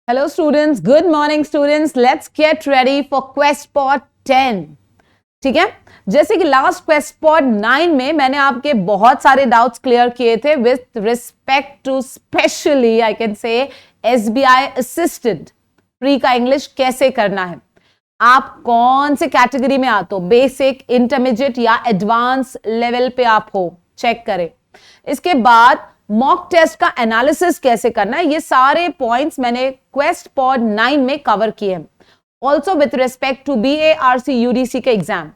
Hello students, good morning students. Let's get ready for QuestPod 10. ठीक है, जैसे कि लास्ट QuestPod 9 में मैंने आपके बहुत सारे डाउट्स क्लियर किए थे with respect to specially I can say SBI assistant pre का इंग्लिश कैसे करना है, आप कौन से कैटेगरी में आते हो, बेसिक, इंटरमीडिएट या एडवांस लेवल पे आप हो, चेक करें। इसके बाद मॉक टेस्ट का एनालिसिस कैसे करना है, ये सारे पॉइंट्स मैंने QuestPod 9 में कवर किए हैं, also with respect to BA RC UDC के एग्जाम।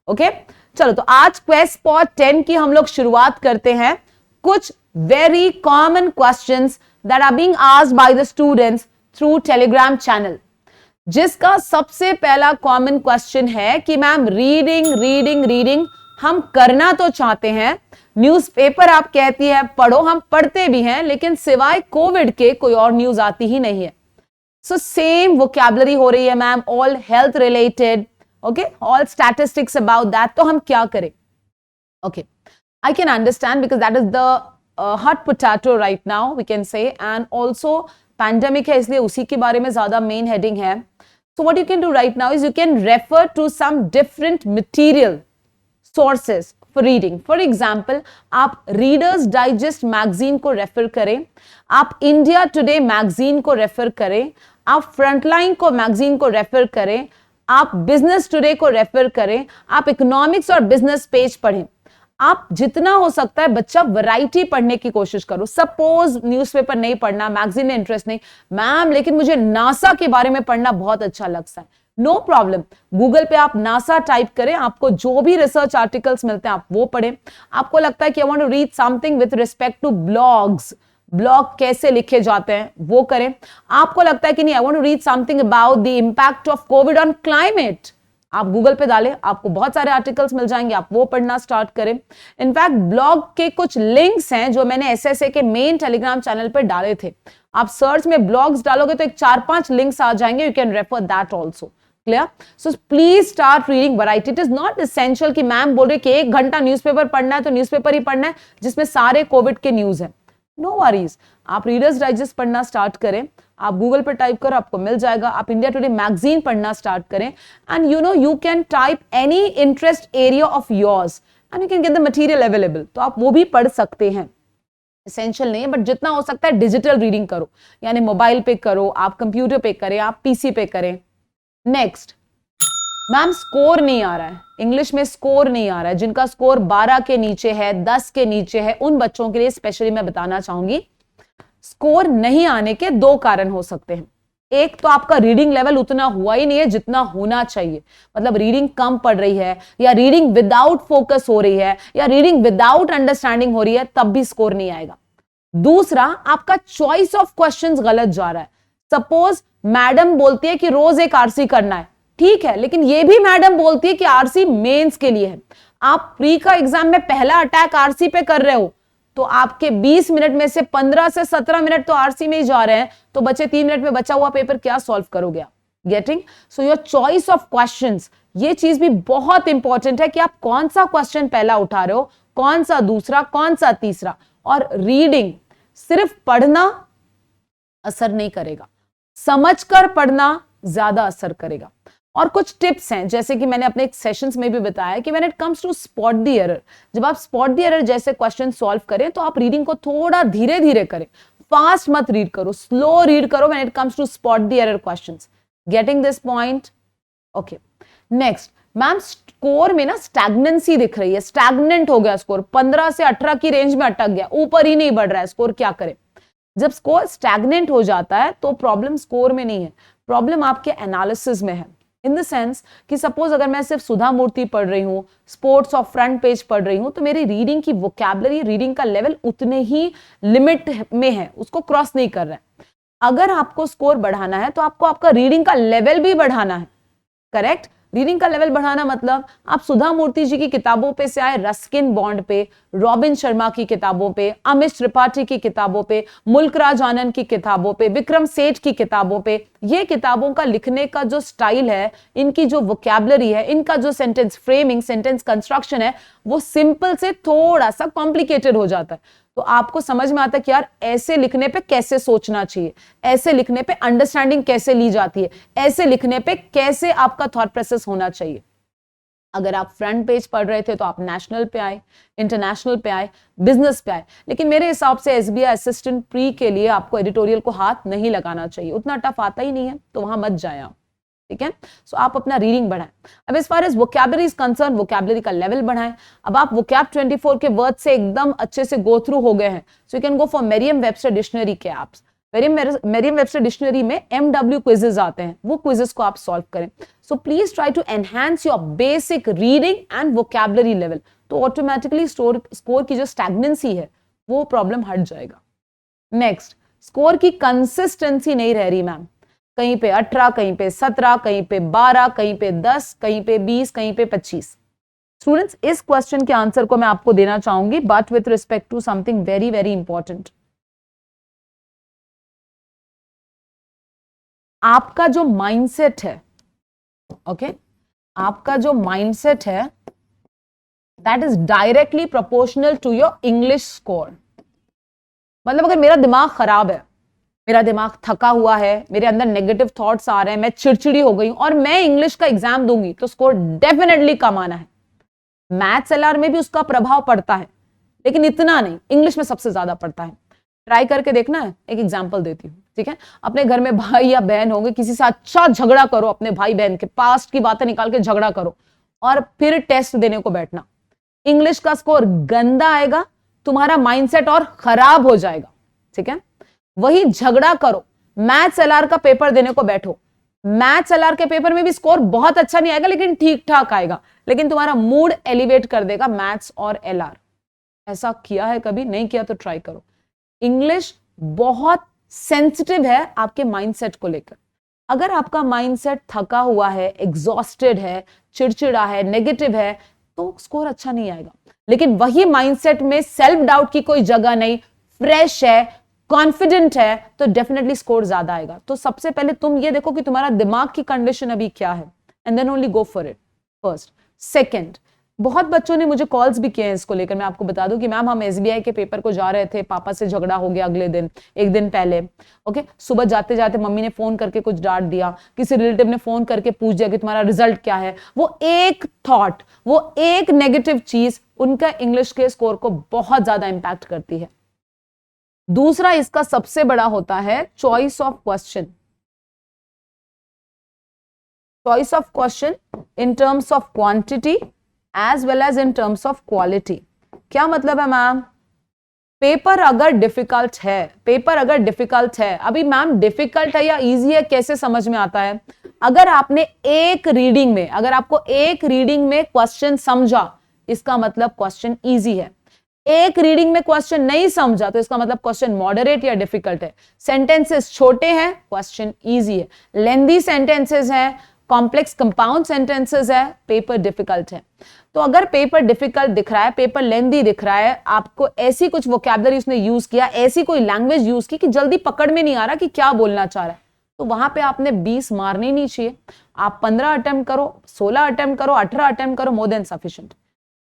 ओके, चलो तो आज QuestPod 10 की हम लोग शुरुआत करते हैं कुछ very common questions that are being asked by the students through Telegram channel, जिसका सबसे पहला कॉमन क्वेश्चन है कि मैम रीडिंग हम करना तो चाहते हैं, न्यूज़पेपर आप कहती है पढ़ो, हम पढ़ते भी हैं, लेकिन सिवाय कोविड के कोई और न्यूज आती ही नहीं है। सो सेम वोकैबुलरी हो रही है ma'am, all health related, okay, all statistics about that, तो हम क्या करें? Okay, I can understand because that is the hot potato right now we can say, and also pandemic है इसलिए उसी के बारे में ज्यादा मेन हेडिंग है। So what you can do right now is you can refer to some different material sources for reading. For example, आप Reader's Digest magazine को रेफर करें, आप इंडिया टुडे मैगजीन को रेफर करें, आप फ्रंटलाइन को magazine को रेफर करें, आप बिजनेस टुडे को रेफर करें, आप इकोनॉमिक्स और बिजनेस पेज पढ़ें। आप जितना हो सकता है बच्चा वैरायटी पढ़ने की कोशिश करो। सपोज न्यूज़पेपर नहीं पढ़ना, मैगजीन में इंटरेस्ट नहीं, मैम लेकिन मुझे नासा के बारे में पढ़ना बहुत अच्छा लगता है, नो प्रॉब्लम, गूगल पे आप नासा टाइप करें, आपको जो भी रिसर्च आर्टिकल्स मिलते हैं आप वो पढ़ें। आपको लगता है कि I want to read something with respect to blogs, blog कैसे लिखे जाते हैं वो करें। आपको लगता है कि नहीं I want to read something about the impact of COVID on climate, आप गूगल पे डालें, आपको बहुत सारे आर्टिकल्स मिल जाएंगे, आप वो पढ़ना स्टार्ट करें। इनफैक्ट ब्लॉग के कुछ लिंक्स हैं जो मैंने SSA के मेन टेलीग्राम चैनल पर डाले थे, आप सर्च में ब्लॉग्स डालोगे तो एक 4-5 लिंक्स आ जाएंगे, you can refer that also. Clear? So please start reading variety. It is not essential कि मैम बोल रहे कि 1 घंटा न्यूज़पेपर पढ़ना है तो न्यूज़पेपर ही पढ़ना है जिसमें सारे कोविड के न्यूज है। नो वरीज, आप रीडर्स डाइजेस्ट पढ़ना स्टार्ट करें, आप गूगल पर टाइप करो आपको मिल जाएगा, आप इंडिया टुडे मैगजीन पढ़ना स्टार्ट करें, and you can type any interest area of yours and you can get the material available, तो आप वो भी पढ़ सकते हैं। एसेंशियल नहीं है, बट जितना हो सकता है डिजिटल रीडिंग करो, यानी मोबाइल पे करो, आप कंप्यूटर पे करें, आप PC पे करें। नेक्स्ट, मैम स्कोर नहीं आ रहा है, इंग्लिश में स्कोर नहीं आ रहा है, जिनका स्कोर 12 के नीचे है, 10 के नीचे है, उन बच्चों के लिए स्पेशली मैं बताना चाहूंगी स्कोर नहीं आने के 2 कारण हो सकते हैं। एक तो आपका रीडिंग लेवल उतना हुआ ही नहीं है जितना होना चाहिए, मतलब रीडिंग कम पढ़ रही है, या रीडिंग विदाउट फोकस हो रही है, या रीडिंग विदाउट अंडरस्टैंडिंग हो रही है, तब भी स्कोर नहीं आएगा। दूसरा, आपका चॉइस ऑफ क्वेश्चंस गलत जा रहा है। सपोज मैडम बोलती है कि रोज एक RC करना है, ठीक है, लेकिन ये भी मैडम बोलती है कि RC मेंस के लिए है। आप प्री का एग्जाम में पहला अटैक RC पे कर रहे हो, तो आपके 20 मिनट में से 15 से 17 मिनट तो RC में ही जा रहे हैं, तो बचे 3 मिनट में बचा हुआ पेपर क्या सॉल्व करोगे आप? Getting? So your choice of questions, ये चीज भी बहुत इंपॉर्टेंट है कि आप कौन सा क्वेश्चन पहला उठा रहे हो, कौन सा दूसरा, कौन सा तीसरा। और रीडिंग सिर्फ पढ़ना असर नहीं करेगा, समझकर पढ़ना ज्यादा असर करेगा। और कुछ टिप्स हैं, जैसे कि मैंने अपने सेशंस में भी बताया कि when it comes to spot the error, जब आप स्पॉट द एरर जैसे क्वेश्चन सॉल्व करें तो आप रीडिंग को थोड़ा धीरे धीरे करें, फास्ट मत रीड करो, स्लो रीड करो when it comes to spot the error questions. Getting this point? Okay, next, ma'am score में ना स्टैग्नेंसी दिख रही है, स्टैग्नेंट हो गया स्कोर, 15 से 18 की रेंज में अटक गया, ऊपर ही नहीं बढ़ रहा है स्कोर, क्या करें? जब स्कोर स्टैग्नेंट हो जाता है तो प्रॉब्लम स्कोर में नहीं है, प्रॉब्लम आपके एनालिसिस में है। इन द सेंस कि सपोज अगर मैं सिर्फ सुधा मूर्ति पढ़ रही हूँ, स्पोर्ट्स और फ्रंट पेज पढ़ रही हूँ, तो मेरी रीडिंग की वोकैबुलरी, रीडिंग का लेवल उतने ही लिमिट में है, उसको क्रॉस नहीं कर रहा है। अगर आपको स्कोर बढ़ाना है तो आपको आपका रीडिंग का लेवल भी बढ़ाना है, करेक्ट? रीडिंग का लेवल बढ़ाना मतलब आप सुधा मूर्ति जी की किताबों पे से आए रस्किन बॉन्ड पे, रॉबिन शर्मा की किताबों पे, अमित त्रिपाठी की किताबों पे, मुल्कराज आनंद की किताबों पे, विक्रम सेठ की किताबों पे। ये किताबों का लिखने का जो स्टाइल है, इनकी जो वोकैबुलरी है, इनका जो सेंटेंस फ्रेमिंग, सेंटेंस कंस्ट्रक्शन है, वो सिंपल से थोड़ा सा कॉम्प्लिकेटेड हो जाता है। तो आपको समझ में आता है कि यार ऐसे लिखने पे कैसे सोचना चाहिए, ऐसे लिखने पे अंडरस्टैंडिंग कैसे ली जाती है, ऐसे लिखने पे कैसे आपका थॉट प्रोसेस होना चाहिए। अगर आप फ्रंट पेज पढ़ रहे थे तो आप नेशनल पे आए, इंटरनेशनल पे आए, बिजनेस पे आए, लेकिन मेरे हिसाब से एसबीआई असिस्टेंट प्री के लिए आपको एडिटोरियल को हाथ नहीं लगाना चाहिए, उतना टफ आता ही नहीं है, तो वहां मत जाए आप। ठीक है, सो आप अपना रीडिंग बढ़ाएं। अब as far as vocabulary is concern, vocabulary का लेवल बढ़ाएं। अब आप वोकैब 24 के वर्ड से एकदम अच्छे से गो थ्रू हो गए हैं, so you can go for Merriam Webster dictionary के ऐप्स। मेरियम वेबस्टर डिक्शनरी में MW क्विजेस आते हैं, वो क्विजेस को आप सॉल्व करें। So please try to enhance your basic reading and vocabulary level, तो ऑटोमेटिकली स्कोर की जो स्टैग्नेंसी है वो प्रॉब्लम हट जाएगा। नेक्स्ट, स्कोर की कंसिस्टेंसी नहीं रह रही मैम, कहीं पे 18, कहीं पे 17, कहीं पे 12, कहीं पे 10, कहीं पे 20, कहीं पे 25। स्टूडेंट्स, इस क्वेश्चन के आंसर को मैं आपको देना चाहूंगी, but with respect to something very very important. आपका जो माइंडसेट है, ओके, आपका जो माइंडसेट है that is directly proportional to your English score. मतलब अगर मेरा दिमाग खराब है, मेरा दिमाग थका हुआ है, मेरे अंदर नेगेटिव थॉट्स आ रहे हैं, मैं चिड़चिड़ी हो गई और मैं इंग्लिश का एग्जाम दूंगी तो स्कोर डेफिनेटली कम आना है। मैथ्स LR में भी उसका प्रभाव पड़ता है, लेकिन इतना नहीं, इंग्लिश में सबसे ज्यादा पड़ता है। ट्राई करके देखना है, एक एग्जांपल देती हूँ, ठीक है। अपने घर में भाई या बहन होंगे, किसी से अच्छा झगड़ा करो, अपने भाई बहन के पास्ट की बातें निकाल के झगड़ा करो और फिर टेस्ट देने को बैठना। इंग्लिश का स्कोर गंदा आएगा, तुम्हारा माइंडसेट और खराब हो जाएगा, ठीक है। वही झगड़ा करो, मैथ्स LR का पेपर देने को बैठो, मैथ्स LR के पेपर में भी स्कोर बहुत अच्छा नहीं आएगा, लेकिन ठीक ठाक आएगा, लेकिन तुम्हारा मूड एलिवेट कर देगा मैथ्स और LR। ऐसा किया है कभी? नहीं किया तो ट्राई करो। इंग्लिश बहुत सेंसिटिव है आपके माइंडसेट को लेकर। अगर आपका माइंडसेट थका हुआ है, एग्जॉस्टेड है, चिड़चिड़ा है, नेगेटिव है, तो स्कोर अच्छा नहीं आएगा। लेकिन वही माइंडसेट में सेल्फ डाउट की कोई जगह नहीं, फ्रेश है, कॉन्फिडेंट है, तो डेफिनेटली स्कोर ज्यादा आएगा। तो सबसे पहले तुम ये देखो कि तुम्हारा दिमाग की कंडीशन अभी क्या है, and then only go for it first. Second, बहुत बच्चों ने मुझे कॉल्स भी किए हैं इसको लेकर। मैं आपको बता दूं कि मैम हम SBI के पेपर को जा रहे थे, पापा से झगड़ा हो गया अगले दिन, एक दिन पहले, ओके। सुबह जाते जाते मम्मी ने फोन करके कुछ डांट दिया, किसी रिलेटिव ने फोन करके पूछ दिया कि तुम्हारा रिजल्ट क्या है। वो एक थॉट, वो एक नेगेटिव चीज उनका इंग्लिश के स्कोर को बहुत ज्यादा इंपैक्ट करती है। दूसरा इसका सबसे बड़ा होता है choice of question. Choice of question in terms of quantity as well as in terms of quality. क्या मतलब है मैम? पेपर अगर डिफिकल्ट है, पेपर अगर डिफिकल्ट है, अभी मैम डिफिकल्ट है या इजी है कैसे समझ में आता है? अगर आपने एक रीडिंग में, अगर आपको एक रीडिंग में क्वेश्चन समझा, इसका मतलब क्वेश्चन इजी है। एक रीडिंग में क्वेश्चन नहीं समझा तो इसका मतलब क्वेश्चन मॉडरेट या डिफिकल्ट है। सेंटेंसेस छोटे हैं, क्वेश्चन इजी है। लेंथी सेंटेंसेस हैं, कॉम्प्लेक्स कंपाउंड सेंटेंसेस है, पेपर डिफिकल्ट है। तो अगर पेपर डिफिकल्ट दिख रहा है, पेपर लेंथी दिख रहा है, आपको ऐसी कुछ वोकैबुलरी उसने यूज किया, ऐसी कोई लैंग्वेज यूज की कि जल्दी पकड़ में नहीं आ रहा कि क्या बोलना चाह रहा है, तो वहां पे आपने 20 मारने नहीं चाहिए। आप 15 अटेम्प्ट करो, 16 अटेम्प्ट करो, 18 अटेम्प्ट करो, मोर देन सफिशिएंट।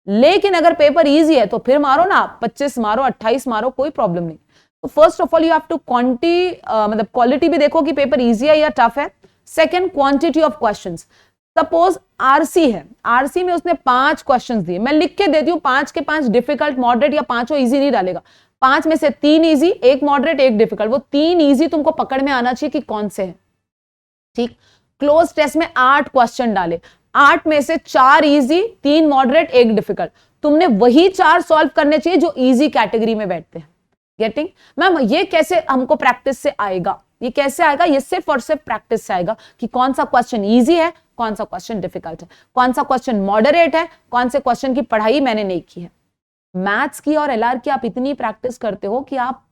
लेकिन अगर पेपर इजी है तो फिर मारो ना, 25 मारो, 28 मारो, कोई प्रॉब्लम नहीं। तो first of all you have to मतलब क्वालिटी भी देखो कि पेपर इजी है या टफ है। Second, quantity of questions. Suppose RC है, आरसी में उसने 5 क्वेश्चंस दिए, मैं लिख के देती हूँ 5 के 5 डिफिकल्ट, मॉडरेट या 5 इजी नहीं डालेगा। 5 में से 3 इजी, 1 मॉडरेट, 1 डिफिकल्ट। वो 3 इजी तुमको पकड़ में आना चाहिए कि कौन से है, ठीक। क्लोज टेस्ट में 8 क्वेश्चन डाले, 8 में से 4 इजी, 3 मॉडरेट, 1 डिफिकल्ट। तुमने वही 4 सॉल्व करने चाहिए जो इजी कैटेगरी में बैठते हैं। गेटिंग? मैम ये कैसे हमको प्रैक्टिस से आएगा? ये कैसे आएगा? ये सिर्फ और सिर्फ प्रैक्टिस से आएगा कि कौन सा क्वेश्चन इजी है, कौन सा क्वेश्चन डिफिकल्ट है, कौन सा क्वेश्चन मॉडरेट है, कौन से क्वेश्चन की पढ़ाई मैंने नहीं की है। मैथ्स की और LR की आप इतनी प्रैक्टिस करते हो कि आप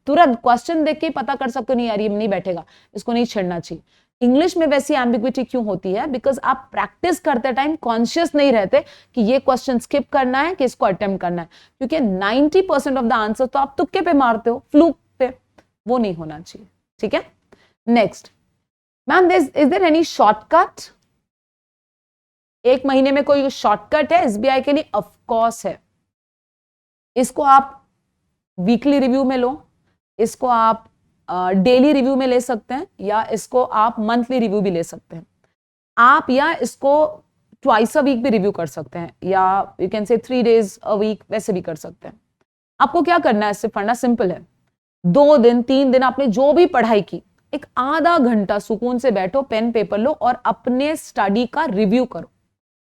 तुरंत क्वेश्चन देख के पता कर सकते हो, नहीं यार ये नहीं बैठेगा, इसको नहीं छेड़ना चाहिए। इंग्लिश में वैसी एम्बिग्विटी क्यों होती है? बिकॉज आप प्रैक्टिस करते टाइम कॉन्शियस नहीं रहते कि ये क्वेश्चन स्किप करना है कि इसको अटेम्प्ट करना है, क्योंकि 90% ऑफ द आंसर तो आप तुक्के पे मारते हो, फ्लूक पे, वो नहीं होना चाहिए। ठीक है, next ma'am, is there any shortcut? एक महीने में कोई शॉर्टकट है एसबीआई के लिए? ऑफ कोर्स है। इसको आप वीकली रिव्यू में लो, इसको आप डेली रिव्यू में ले सकते हैं, या इसको आप मंथली रिव्यू भी ले सकते हैं आप, या इसको ट्वाइस अ वीक भी रिव्यू कर सकते हैं, या यू कैन से 3 days अ वीक, वैसे भी कर सकते हैं। आपको क्या करना है, इससे पढ़ना सिंपल है। 2 दिन 3 दिन आपने जो भी पढ़ाई की, एक आधा घंटा सुकून से बैठो, पेन पेपर लो और अपने स्टडी का रिव्यू करो।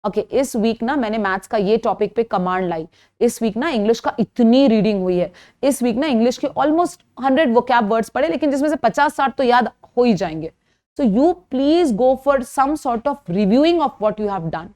ओके, इस वीक ना मैंने मैथ्स का ये टॉपिक पे कमांड लाई, इस वीक ना इंग्लिश का इतनी रीडिंग हुई है, इस वीक ना इंग्लिश के ऑलमोस्ट 100 वोकैब वर्ड्स पढ़े, लेकिन जिसमें से 50-60 तो याद हो ही जाएंगे। So you please go for some sort of reviewing of what you have done.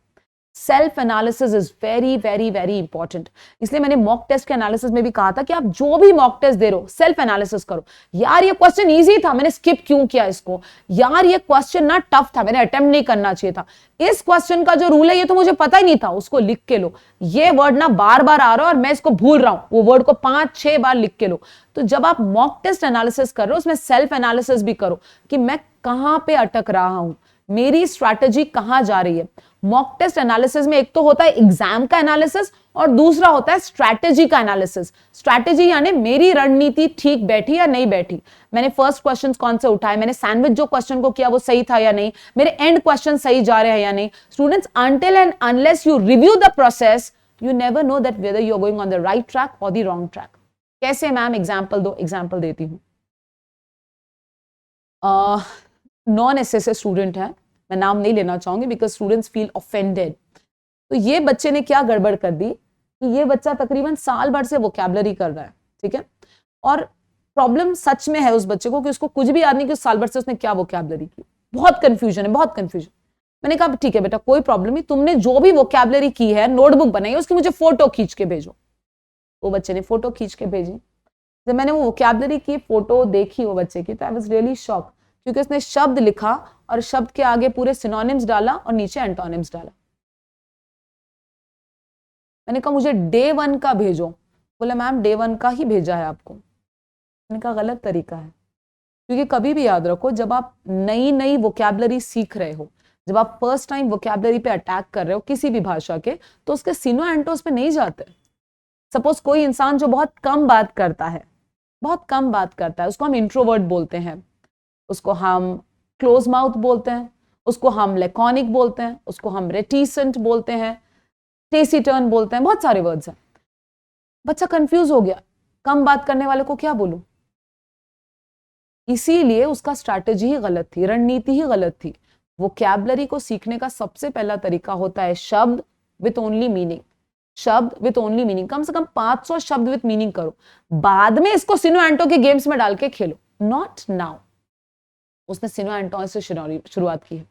Self analysis is very very very important. इसलिए मैंने मॉक टेस्ट के एनालिसिस में भी कहा था कि आप जो भी मॉक टेस्ट दे रहे हो, सेल्फ एनालिसिस करो। यार ये क्वेश्चन इजी था, मैंने स्किप क्यों किया इसको? यार ये क्वेश्चन ना टफ था, मैंने अटेम्प्ट नहीं करना चाहिए था। इस क्वेश्चन का जो रूल है ये तो मुझे पता ही नहीं था, उसको लिख के लो। ये वर्ड ना बार बार आ रहा है और मैं इसको भूल रहा हूं, वो वर्ड को 5-6 बार लिख के लो। तो जब आप मॉक टेस्ट एनालिसिस कर रहे हो, उसमें सेल्फ एनालिसिस भी करो कि मैं कहां पे अटक रहा हूं, मेरी स्ट्रैटेजी कहां जा रही है। मॉक टेस्ट एनालिसिस में एक तो होता है एग्जाम का एनालिसिस और दूसरा होता है स्ट्रैटेजी का एनालिसिस। स्ट्रैटेजी यानी मेरी रणनीति ठीक बैठी या नहीं बैठी, मैंने फर्स्ट क्वेश्चंस कौन से उठाए, मैंने सैंडविच जो क्वेश्चन को किया वो सही था या नहीं, मेरे एंड क्वेश्चन सही जा रहे हैं या नहीं। Students, until and unless you review the process, you never know that whether you're going on the right track or the wrong track. कैसे मैम? एग्जाम्पल दो। एग्जाम्पल देती हूं। नॉन एसएसए स्टूडेंट है, मैं नाम नहीं लेना चाहूंगी बिकॉज स्टूडेंट्स फील ऑफेंडेड। तो ये बच्चे ने क्या गड़बड़ कर दी कि ये बच्चा तकरीबन साल भर से वोकैबुलरी कर रहा है, ठीक है, और प्रॉब्लम सच में है उस बच्चे को कि उसको कुछ भी याद नहीं कि उस साल भर से उसने क्या वोकैबुलरी की। बहुत कंफ्यूजन है, बहुत कंफ्यूजन। मैंने कहा ठीक है बेटा, कोई प्रॉब्लम नहीं, तुमने जो भी वोकैबुलरी की है, नोटबुक बनाई, उसकी मुझे फोटो खींच के भेजो। वो बच्चे ने फोटो खींच के भेजी। जब मैंने वो वोकैबुलरी की फोटो देखी वो बच्चे की, तो आई वाज रियली शॉक, क्योंकि उसने शब्द लिखा और शब्द के आगे पूरे सिनोनिम्स डाला और नीचे एंटोनिम्स डाला। मैंने कहा मुझे डे 1 का भेजो। बोले मैम डे 1 का ही भेजा है आपको। मैंने कहा गलत तरीका है, क्योंकि कभी भी याद रखो, जब आप नई नई वोकैबुलरी सीख रहे हो, जब आप फर्स्ट टाइम वोकैबुलरी पे अटैक कर रहे हो किसी भी भाषा के, तो उसके सिनो एंटोस पे नहीं जाते। सपोज कोई इंसान जो बहुत कम बात करता है, बहुत कम बात करता है, उसको हम इंट्रोवर्ट बोलते हैं, उसको हम क्लोज माउथ बोलते हैं, उसको हम लैकोनिक बोलते हैं, उसको हम रेटिसेंट बोलते हैं, टेसिटर्न बोलते हैं, बहुत सारे वर्ड्स हैं। बच्चा कंफ्यूज हो गया, कम बात करने वाले को क्या बोलूं? इसीलिए उसका स्ट्रैटेजी ही गलत थी, रणनीति ही गलत थी। वोकैबुलरी को सीखने का सबसे पहला तरीका होता है शब्द विथ ओनली मीनिंग। शब्द विथ ओनली मीनिंग, कम से कम 500 शब्द विथ मीनिंग करो, बाद में इसको सिनो एंटो के गेम्स में डाल के खेलो, नॉट नाउ। उसने सिनो एंटो से शुरुआत की है।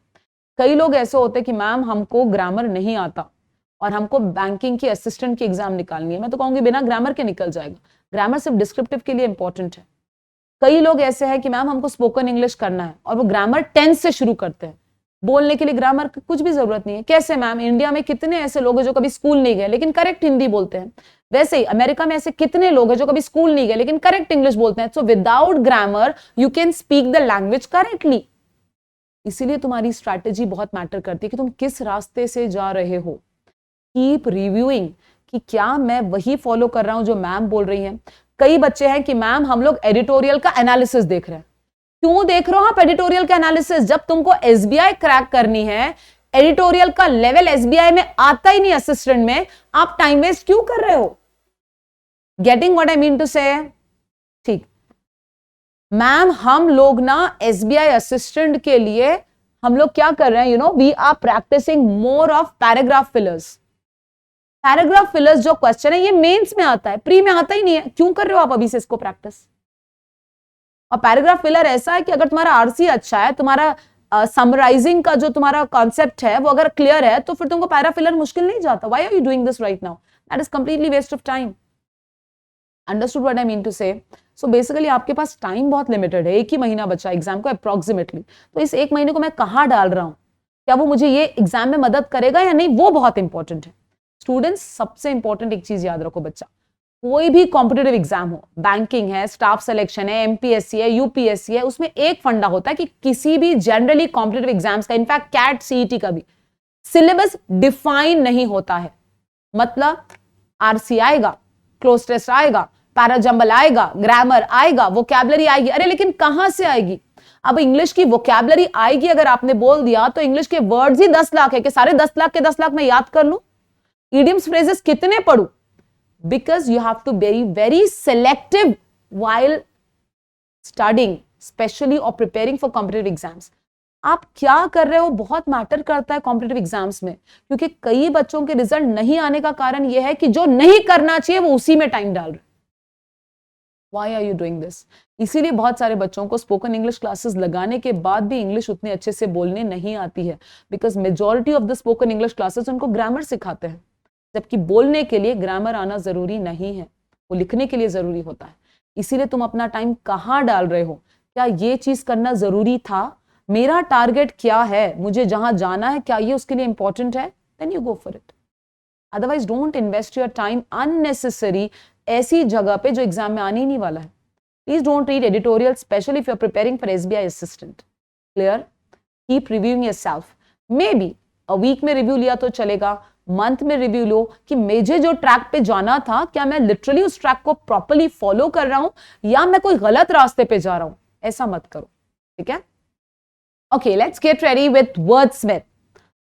कई लोग ऐसे होते हैं कि मैम हमको ग्रामर नहीं आता और हमको बैंकिंग की असिस्टेंट की एग्जाम निकालनी है। मैं तो कहूंगी बिना ग्रामर के निकल जाएगा, ग्रामर सिर्फ डिस्क्रिप्टिव के लिए इंपॉर्टेंट है। कई लोग ऐसे हैं कि मैम हमको स्पोकन इंग्लिश करना है और वो ग्रामर टेंस से शुरू करते हैं। बोलने के लिए ग्रामर की कुछ भी जरूरत नहीं है। कैसे मैम? इंडिया में कितने ऐसे लोग हैं जो कभी स्कूल नहीं गए लेकिन करेक्ट हिंदी बोलते हैं। वैसे ही अमेरिका में ऐसे कितने लोग हैं जो कभी स्कूल नहीं गए लेकिन करेक्ट इंग्लिश बोलते हैं। So without grammar you can speak the language correctly. इसीलिए तुम्हारी स्ट्रैटेजी बहुत मैटर करती है कि तुम किस रास्ते से जा रहे हो। कीप रिव्यूइंग कि क्या मैं वही फॉलो कर रहा हूं जो मैम बोल रही हैं। कई बच्चे हैं कि मैम हम लोग एडिटोरियल का एनालिसिस देख रहे हैं। क्यों देख रहे हो आप एडिटोरियल का एनालिसिस? जब तुमको एसबीआई क्रैक करनी है, एडिटोरियल का लेवल एसबीआई में आता ही नहीं असिस्टेंट में, आप टाइम वेस्ट क्यों कर रहे हो? Getting what I mean to say? ठीक मैम, हम लोग ना एसबीआई असिस्टेंट के लिए हम लोग क्या कर रहे हैं, we are practising more of paragraph fillers. Paragraph fillers जो क्वेश्चन है ये मेंस में आता है, प्री में आता ही नहीं है। क्यों कर रहे हो आप अभी से इसको प्रैक्टिस? और पैराग्राफ फिलर ऐसा है कि अगर तुम्हारा आरसी अच्छा है, तुम्हारा समराइजिंग का जो तुम्हारा कॉन्सेप्ट है वो अगर क्लियर है, तो फिर तुमको पैराग्राफ फिलर मुश्किल नहीं जाता। Why are you doing this right now? That is completely waste of time. Understood what I mean to say? So basically आपके पास टाइम बहुत लिमिटेड है, 1 ही महीना बचा एग्जाम को अप्रोक्सीमेटली, तो इस 1 महीने को मैं कहाँ डाल रहा हूँ, क्या वो मुझे ये एग्जाम में मदद करेगा या नहीं, वो बहुत इंपॉर्टेंट है। स्टूडेंट्स, सबसे इंपॉर्टेंट एक चीज याद रखो बच्चा, कोई भी कॉम्पिटेटिव एग्जाम हो, बैंकिंग है, स्टाफ सिलेक्शन है, एमपीएससी है, यूपीएससी है, उसमें एक फंडा होता है कि किसी भी जनरली कॉम्पिटेटिव एग्जाम्स का, इनफैक्ट कैट सीईटी का भी सिलेबस डिफाइन नहीं होता है। मतलब आरसी आएगा, क्लोज टेस्ट आएगा, पैराजंबल आएगा, ग्रामर आएगा, वोकैबुलरी आएगी, अरे लेकिन कहां से आएगी? अब इंग्लिश की वोकैबुलरी आएगी अगर आपने बोल दिया तो इंग्लिश के वर्ड्स ही 10 लाख है कि सारे 10 लाख के 10 लाख मैं याद कर लूं? इडियम्स फ्रेजेस कितने पढ़ूं? Because you have to be very selective while studying, especially or preparing for competitive exams. आप क्या कर रहे हो बहुत मैटर करता है कॉम्पिटिटिव एग्जाम्स में, क्योंकि कई बच्चों के रिजल्ट नहीं आने का कारण यह है कि जो नहीं करना चाहिए वो उसी में टाइम डाल रहे। Why are you doing this? इसीलिए बहुत सारे बच्चों को स्पोकन इंग्लिश क्लासेस लगाने के बाद भी इंग्लिश उतने अच्छे से बोलने नहीं आती है, because majority of the spoken English classes उनको ग्रामर सिखाते हैं, जबकि बोलने के लिए ग्रामर आना जरूरी नहीं है, वो लिखने के लिए जरूरी होता है। इसीलिए तुम अपना टाइम कहाँ डाल रहे हो? क्या ये चीज करना जरूरी था? मेरा टारगेट क्या है, मुझे जहां जाना है, क्या ये उसके लिए इंपॉर्टेंट है? Then you go for it. Otherwise don't invest your time unnecessary ऐसी जगह पे जो एग्जाम में आने ही नहीं वाला है। Please don't read editorial, specially if you are preparing for SBI assistant. Clear? Keep reviewing yourself. Maybe a week में रिव्यू लिया तो चलेगा, मंथ में रिव्यू लो कि मुझे जो ट्रैक पे जाना था क्या मैं लिटरली उस ट्रैक को प्रॉपर्ली फॉलो कर रहा हूं या मैं कोई गलत रास्ते पे जा रहा हूं। ऐसा मत करो, ठीक है? Okay, let's get ready with wordsmith.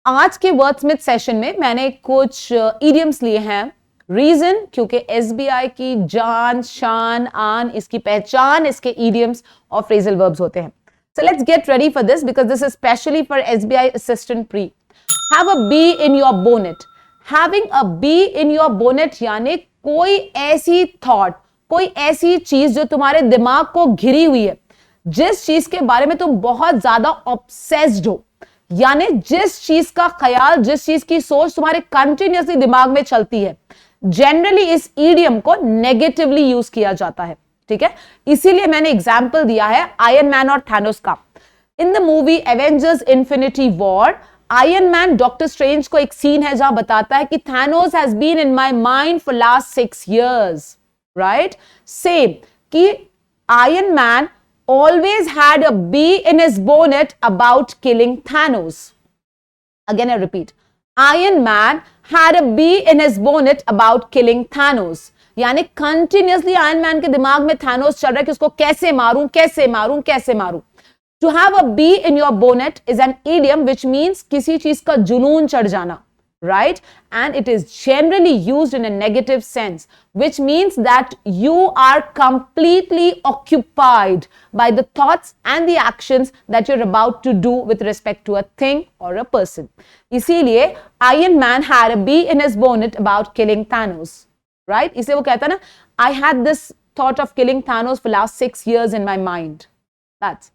आज के वर्डस्मिथ सेशन में मैंने कुछ इडियम्स लिए हैं। रीजन, क्योंकि एसबीआई की जान शान आन, इसकी पहचान इसके इडियम्स और फ्रेजल वर्ब्स होते हैं। So let's get ready for this because this is specially for SBI assistant pre. Have a bee in your bonnet. Having a bee in your bonnet यानी कोई ऐसी थॉट, कोई ऐसी चीज जो तुम्हारे दिमाग को घिरी हुई है, जिस चीज के बारे में तुम बहुत ज्यादा ऑब्सेस्ड हो, यानी जिस चीज का ख्याल, जिस चीज की सोच तुम्हारे कंटिन्यूसली दिमाग में चलती है। जनरली इस ईडियम को नेगेटिवली यूज किया जाता है, ठीक है? इसीलिए मैंने एग्जाम्पल दिया है आयरन मैन और थैनोस का। In the movie Avengers Infinity War, Iron Man Doctor Strange को एक सीन है जहां बताता है कि Thanos has been in my mind for last 6 years, right? Same कि Iron Man always had a bee in his bonnet about killing Thanos. Again I repeat, Iron Man had a bee in his bonnet about killing Thanos. यानी continuously iron man के दिमाग में Thanos चल रहा है कि उसको कैसे मारूं, कैसे मारूं, कैसे मारूं। To have a bee in your bonnet is an idiom which means किसी चीज का जुनून चढ़ जाना, right? And it is generally used in a negative sense, which means that you are completely occupied by the thoughts and the actions that you're about to do with respect to a thing or a person. इसीलिए Iron Man had a bee in his bonnet about killing Thanos, right? इसे वो कहता है ना, I had this thought of killing Thanos for last 6 years in my mind. That's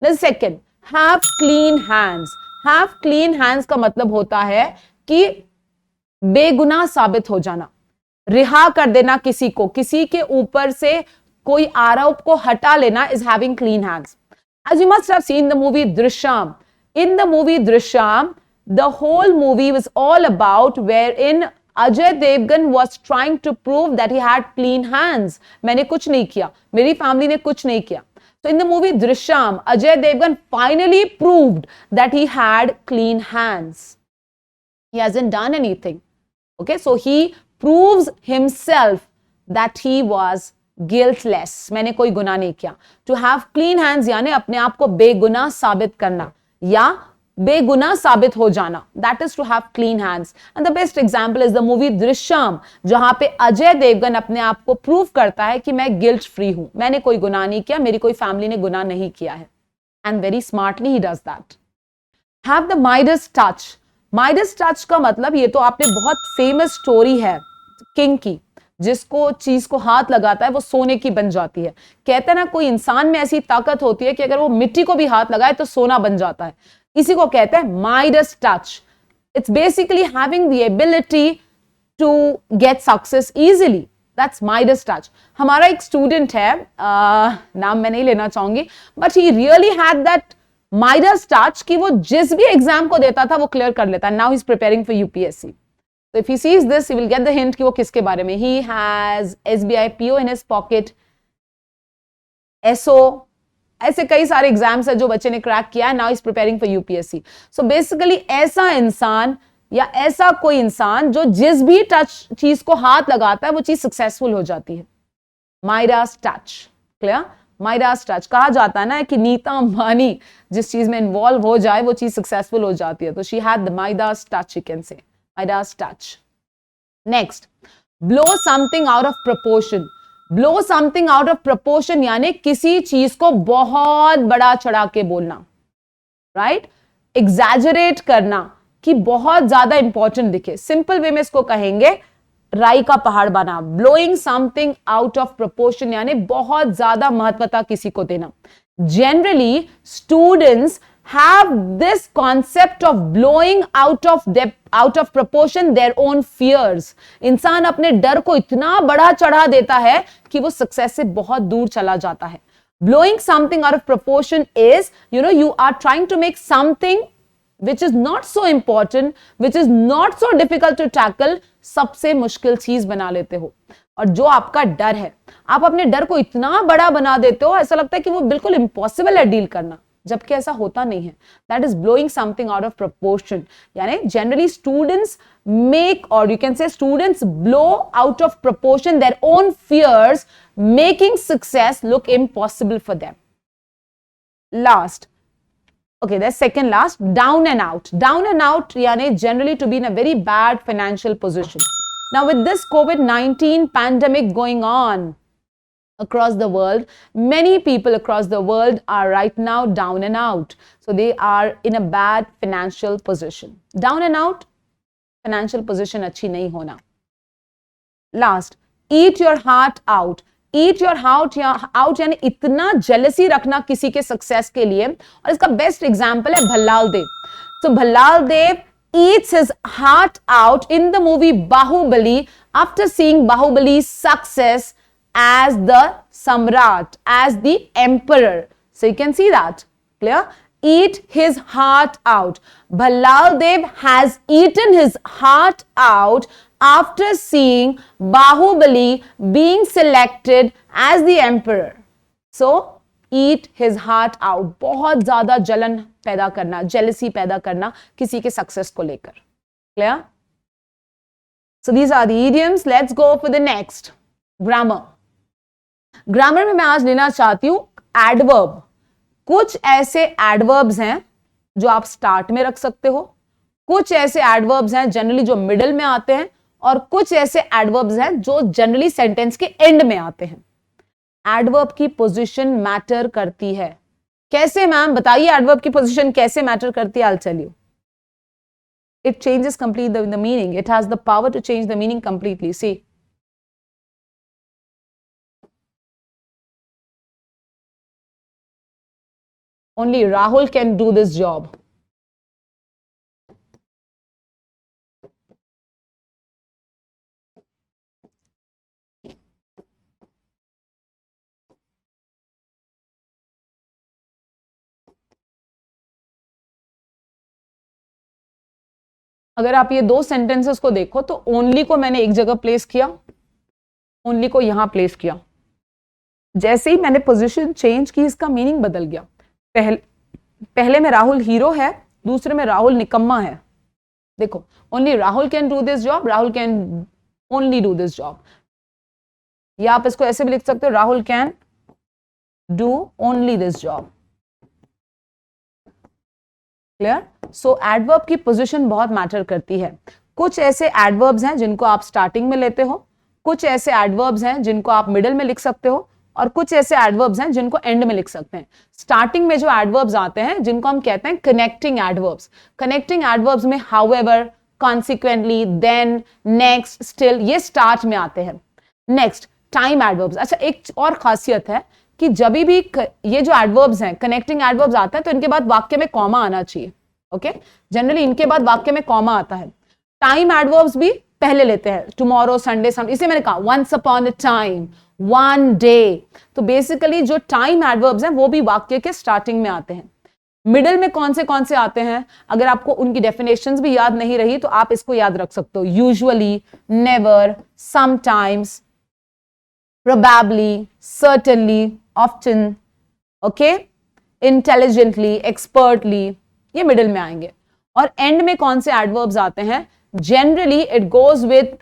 the second. Have clean hands. Have clean hands का मतलब होता है कि बेगुनाह साबित हो जाना, रिहा कर देना किसी को, किसी के ऊपर से कोई आरोप को हटा लेना is having clean hands. As you must have seen the movie Drishyam. In the movie Drishyam, the whole movie was all about wherein Ajay Devgan was trying to prove that he had clean hands. मैंने कुछ नहीं किया, मेरी family ने कुछ नहीं किया. So in the movie Drishyam, Ajay Devgan finally proved that he had clean hands. He hasn't done anything. Okay, so he proves himself that he was guiltless. मैंने कोई गुनाह नहीं किया. To have clean hands यानी अपने आप को बेगुनाह साबित करना या बेगुनाह साबित हो जाना. That is to have clean hands. And the best example is the movie Drishyam, जहां पे अजय देवगन अपने आप को प्रूव करता है कि मैं गिल्ट फ्री हूं, मैंने कोई गुनाह नहीं किया, मेरी कोई फैमिली ने गुनाह नहीं किया है. And very smartly he does that. Have the Midas touch. Midas touch का मतलब, ये तो आपने बहुत फेमस स्टोरी है किंग की, जिसको चीज को हाथ लगाता है वो सोने की बन जाती है. कहते हैं ना, कोई इंसान में ऐसी ताकत होती है कि अगर वो मिट्टी को भी हाथ लगाए तो सोना बन जाता है. इसी को कहते हैं Midas touch. It's basically having the ability to get success easily, that's Midas touch. हमारा एक स्टूडेंट है, नाम मैं नहीं लेना चाहूंगी, but he really had that Midas touch कि वो जिस भी एग्जाम को देता था वो क्लियर कर लेता. Now he is preparing for UPSC. So if he sees this, he will get the hint कि वो किसके बारे में. He has SBI PO in his pocket, SO, ऐसे कई सारे एग्जाम्स है जो बच्चे ने क्रैक किया है. Now is preparing for UPSC. So basically ऐसा इंसान या ऐसा कोई इंसान जो जिस भी टच चीज को हाथ लगाता है वो चीज सक्सेसफुल हो जाती है. Midas touch. Clear? Midas touch. कहा जाता है ना कि नीता अंबानी जिस चीज में इन्वॉल्व हो जाए वो चीज सक्सेसफुल हो जाती है. तो she had the Midas touch, you can से. Midas touch. Next, blow something out of proportion. Blow something out of proportion यानी किसी चीज को बहुत बड़ा चढ़ा के बोलना, right? Exaggerate करना कि बहुत ज्यादा इंपॉर्टेंट दिखे. सिंपल वे में इसको कहेंगे राई का पहाड़ बना. Blowing something out of proportion यानी बहुत ज्यादा महत्वता किसी को देना. Generally, students have this concept of blowing out of proportion their own fears. इंसान अपने डर को इतना बड़ा चढ़ा देता है कि वो सक्सेस से बहुत दूर चला जाता है. Blowing something out of proportion is, you are trying to make something which is not so important, which is not so difficult to tackle, सबसे मुश्किल चीज बना लेते हो. और जो आपका डर है, आप अपने डर को इतना बड़ा बना देते हो, ऐसा लगता है कि वो बिल्कुल इम्पॉसिबल है डील करना, जबकि ऐसा होता नहीं है. That is blowing something out of proportion. यानी जनरली स्टूडेंट्स मेक, और you can say students blow out of proportion their own fears, making success look impossible for them. Last, okay, that's second last, down and out. Down and out yani generally to be in a very bad financial position. Now with this COVID-19 pandemic going on across the world, many people across the world are right now down and out. So they are in a bad financial position. Down and out, financial position अच्छी नहीं होना. Last, eat your heart out. Eat your heart out यानी इतना jealousy रखना किसी के success के लिए. और इसका बेस्ट एग्जांपल है भल्लाल देव. So Bhallala Dev eats his heart out in the movie Bahubali after seeing Bahubali's success as the Samrat, as the emperor. So you can see that. Clear? Eat his heart out. Bhallal Dev has eaten his heart out after seeing Bahubali being selected as the emperor. So, eat his heart out. बहुत ज़्यादा जलन पैदा करना, jealousy पैदा करना किसी के success को लेकर. Clear? So, these are the idioms. Let's go for the next. Grammar. Grammar में मैं आज लेना चाहती हूँ adverb. कुछ ऐसे adverbs हैं जो आप start में रख सकते हो, कुछ ऐसे adverbs हैं जनरली जो मिडल में आते हैं, और कुछ ऐसे एडवर्ब्स हैं जो जनरली सेंटेंस के एंड में आते हैं. एडवर्ब की पोजीशन मैटर करती है. कैसे मैम बताइए, एडवर्ब की पोजीशन कैसे मैटर करती है? I will tell you. It changes complete the meaning. It has the power to change the meaning completely. See, only Rahul can do this job. अगर आप ये दो सेंटेंसेस को देखो तो ओनली को मैंने एक जगह प्लेस किया, ओनली को यहां प्लेस किया. जैसे ही मैंने पोजीशन चेंज की इसका मीनिंग बदल गया. पहले में राहुल हीरो है, दूसरे में राहुल निकम्मा है. देखो, only Rahul can do this job, Rahul can only do this job. या आप इसको ऐसे भी लिख सकते हो, Rahul can do only this job. Clear? So adverb की पोजीशन बहुत मैटर करती है. कुछ ऐसे एडवर्ब्स हैं जिनको आप स्टार्टिंग में लेते हो, कुछ ऐसे एडवर्ब्स हैं जिनको आप मिडिल में लिख सकते हो, और कुछ ऐसे एडवर्ब्स हैं जिनको एंड में लिख सकते हैं. स्टार्टिंग में जो एडवर्ब्स आते हैं जिनको हम कहते हैं कनेक्टिंग एडवर्ब्स. कनेक्टिंग एडवर्ब्स में however, consequently, then, next, still, ये स्टार्ट में आते हैं. Next, time adverbs. अच्छा, एक और खासियत है कि जब भी ये जो एडवर्ब्स हैं कनेक्टिंग एडवर्ब्स आते हैं तो इनके बाद वाक्य में कॉमा आना चाहिए. ओके, जनरली इनके बाद वाक्य में कॉमा आता है. टाइम एडवर्ब्स भी पहले लेते हैं, टुमारो, संडे, इसे मैंने कहा once upon a time, one day. तो बेसिकली जो टाइम एडवर्ब्स हैं वो भी वाक्य के स्टार्टिंग में आते हैं। मिडिल में कौन से आते हैं, अगर आपको उनकी डेफिनेशंस भी याद नहीं रही तो आप इसको याद रख सकते हो, usually, never, sometimes, probably, certainly, often, okay, intelligently, expertly, ये मिडिल में आएंगे। और एंड में कौन से एडवर्ब्स आते हैं, generally it goes with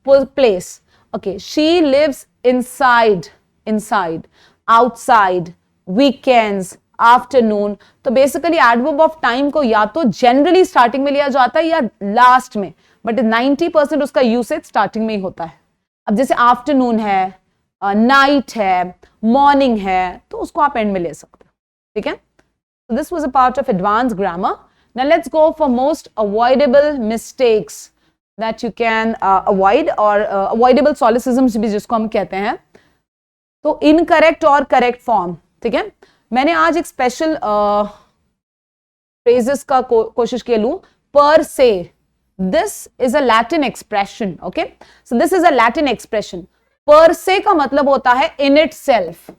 place, okay, she lives inside, inside, outside, weekends, afternoon. तो बेसिकली एडवर्ब ऑफ टाइम को या तो जनरली स्टार्टिंग में लिया जाता है या लास्ट में, बट 90% उसका यूसेज स्टार्टिंग में ही होता है। अब जैसे आफ्टरनून है, नाइट है, मॉर्निंग है, तो उसको आप एंड में ले सकते हो, ठीक है। So this was a part of advanced grammar. Now let's go for most avoidable mistakes that you can avoid, और avoidable solecisms भी जिसको हम कहते हैं। तो इनकरेक्ट और करेक्ट फॉर्म, ठीक है। मैंने आज एक स्पेशल फ्रेजेस का कोशिश किया लूं। पर से, this is a Latin expression, okay, so this is a Latin expression. पर से का मतलब होता है इन इट सेल्फ।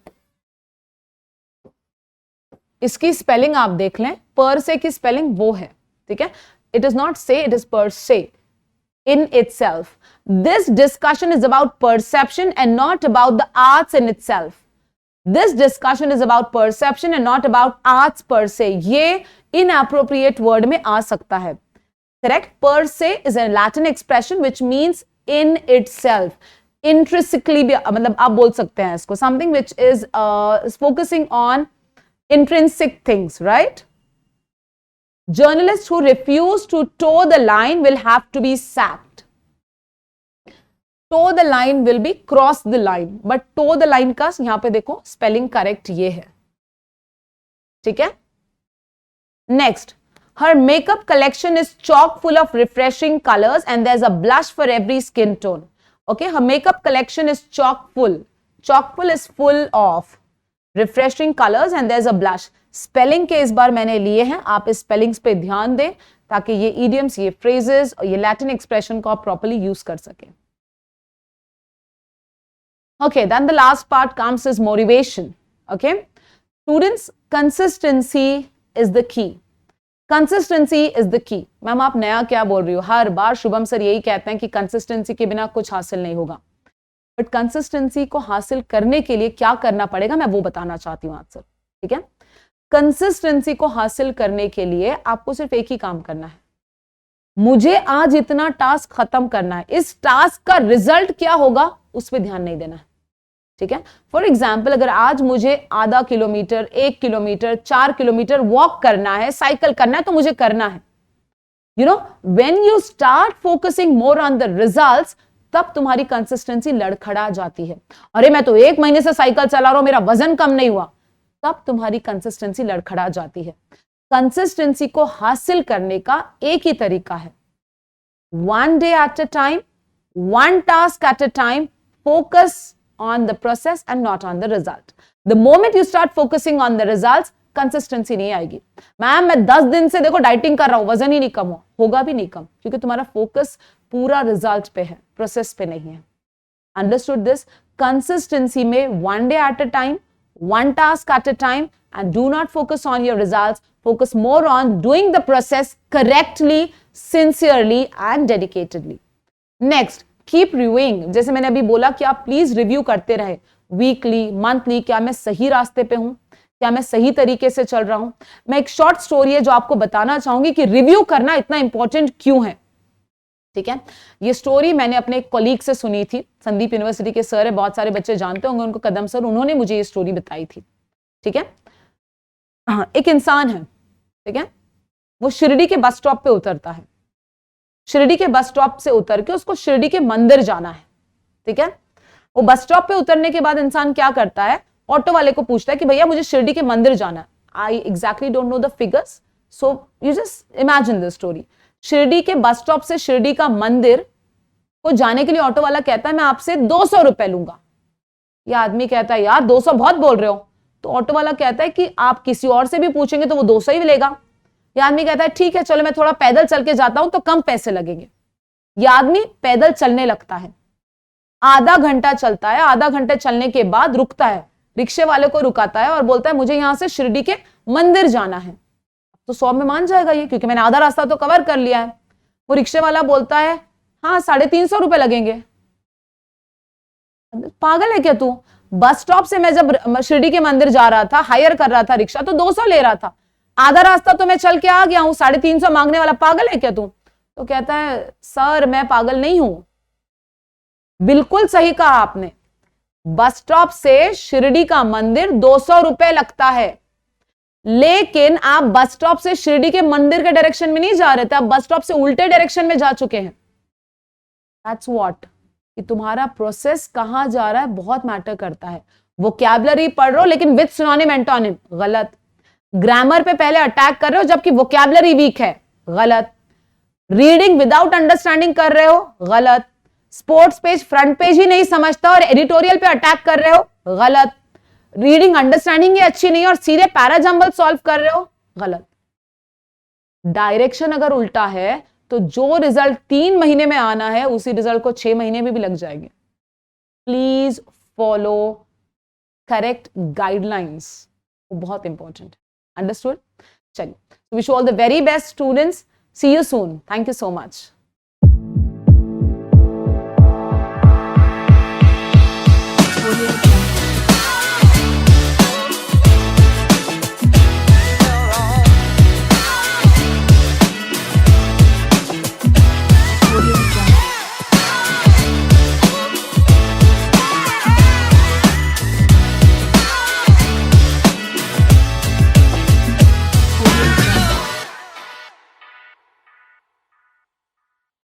इसकी स्पेलिंग आप देख लें, पर से की स्पेलिंग वो है, ठीक है। इट इज नॉट से, इट इज पर से, इन itself. This discussion is about perception and not about the arts in itself. This discussion is about perception and not about arts per se. ये inappropriate word में आ सकता है, correct? Per se is a Latin expression which means in itself. Intrinsically भी मतलब आप बोल सकते हैं इसको, something which is focusing on intrinsic things, right? Journalists who refuse to toe the line will have to be sacked. Toe the line will be cross the line, but toe the line का यहां पे देखो spelling correct ये है, ठीक है। Next, her makeup collection is chock full of refreshing colors and there's a blush for every skin tone. Okay, her makeup collection is chock full. Chock full is full of refreshing colors and there's a blush. Spelling के इस बार मैंने लिए हैं, आप इस spellings पे ध्यान दें ताकि ये इडियम्स, ये फ्रेजेस और ये लैटिन एक्सप्रेशन को आप प्रॉपर्ली यूज कर सकें। Okay, then the last part comes is motivation. Okay, students, consistency is the key. Consistency is the key. Ma'am आप नया क्या बोल रही हो, हर बार शुभम सर यही कहते हैं कि कंसिस्टेंसी के बिना कुछ हासिल नहीं होगा, बट कंसिस्टेंसी को हासिल करने के लिए क्या करना पड़ेगा मैं वो बताना चाहती हूँ आज सर, ठीक है। कंसिस्टेंसी को हासिल करने के लिए आपको सिर्फ एक ही काम करना है, मुझे आज इतना टास्क खत्म करना है, इस टास्क का रिजल्ट क्या होगा उस पर ध्यान नहीं देना है, ठीक है। फॉर एग्जाम्पल, अगर आज मुझे आधा किलोमीटर, 1 किलोमीटर, 4 किलोमीटर वॉक करना है, साइकिल करना है, तो मुझे करना है। You know, when you start focusing more on the results, तब तुम्हारी कंसिस्टेंसी लड़खड़ा जाती है। अरे मैं तो 1 महीने से साइकिल चला रहा हूं, मेरा वजन कम नहीं हुआ, तब तुम्हारी कंसिस्टेंसी लड़खड़ा जाती है। कंसिस्टेंसी को हासिल करने का एक ही तरीका है, 1 day at a time, 1 task at a time, focus on the process and not on the result. The moment you start focusing on the results, consistency नहीं आएगी। मैम मैं 10 दिन से देखो डाइटिंग कर रहा हूं, वजन ही नहीं कम होगा भी नहीं कम, क्योंकि तुम्हारा फोकस पूरा रिजल्ट पे है, प्रोसेस पे नहीं है। Understood this? कंसिस्टेंसी में 1 day at a time, 1 task at a time, and do not focus on your results, focus more on doing the process correctly, sincerely and dedicatedly. Next, keep reviewing. जैसे मैंने अभी बोला कि आप please review करते रहे, weekly, monthly, क्या मैं सही रास्ते पे हूं, क्या मैं सही तरीके से चल रहा हूं। मैं एक शॉर्ट स्टोरी है जो आपको बताना चाहूंगी कि रिव्यू करना इतना इंपॉर्टेंट क्यों है, ठीक है। ये स्टोरी मैंने अपने एक कॉलीग से सुनी थी, संदीप यूनिवर्सिटी के सर है, बहुत सारे बच्चे जानते होंगे उनको, कदम सर, उन्होंने मुझे ये स्टोरी बताई थी, ठीक है। हाँ, एक इंसान है, ठीक है, वो शिरडी के बस स्टॉप पे उतरता है, शिरडी के बस स्टॉप से उतर के उसको शिरडी के मंदिर जाना है, ठीक है। वो बस स्टॉप पे उतरने के बाद इंसान क्या करता है, ऑटो वाले को पूछता है कि भैया मुझे शिरडी के मंदिर जाना है। आई exactly don't know the figures, so you just imagine the story. Shirdi के बस स्टॉप से शिरडी का मंदिर को जाने के लिए ऑटो वाला कहता है मैं आपसे 200 रुपए लूंगा। यह आदमी कहता है यार 200 बहुत बोल रहे हो। तो ऑटो वाला कहता है कि आप किसी और से भी पूछेंगे तो वो 200 ही लेगा। यह आदमी कहता है ठीक है चलो मैं थोड़ा पैदल चल के जाता हूं तो कम पैसे लगेंगे। ये आदमी पैदल चलने लगता है, आधा घंटा चलता है, आधा घंटे चलने के बाद रुकता है, रिक्शे वाले को रुकाता है और बोलता है मुझे यहां से शिरडी के मंदिर जाना है। तो 100 में मान जाएगा ये, क्योंकि मैंने आधा रास्ता तो कवर कर लिया है। वो रिक्शे वाला बोलता है हाँ 350 रुपए लगेंगे। पागल है क्या तू? बस स्टॉप से मैं जब शिरडी के मंदिर जा रहा था, हायर कर रहा था रिक्शा, तो 200 ले रहा था, आधा रास्ता तो मैं चल के आ गया हूं, 350 मांगने वाला पागल है क्या तू? तो कहता है सर मैं पागल नहीं हूं, बिल्कुल सही कहा आपने, बस स्टॉप से शिरडी का मंदिर 200 रुपए लगता है, लेकिन आप बस स्टॉप से शिरडी के मंदिर के डायरेक्शन में नहीं जा रहे थे, आप बस स्टॉप से उल्टे डायरेक्शन में जा चुके हैं। दैट्स व्हाट, कि तुम्हारा प्रोसेस कहां जा रहा है बहुत मैटर करता है। वोकैबुलरी पढ़ रहे हो लेकिन विद सिनोनिम एंटोनिम, गलत। ग्रामर पे पहले अटैक कर रहे हो जबकि वोकैबुलरी वीक है, गलत। रीडिंग विदाउट अंडरस्टैंडिंग कर रहे हो, गलत। स्पोर्ट्स पेज फ्रंट पेज ही नहीं समझता और एडिटोरियल पे अटैक कर रहे हो, गलत। रीडिंग अंडरस्टैंडिंग ही अच्छी नहीं और सीधे पैराजंबल सॉल्व कर रहे हो, गलत। डायरेक्शन अगर उल्टा है तो जो रिजल्ट 3 महीने में आना है उसी रिजल्ट को 6 महीने में भी लग जाएंगे। प्लीज फॉलो करेक्ट गाइडलाइंस, वो बहुत इंपॉर्टेंट है। अंडरस्टूड? चलिए, wish you all the very best students, see you soon, thank you so much.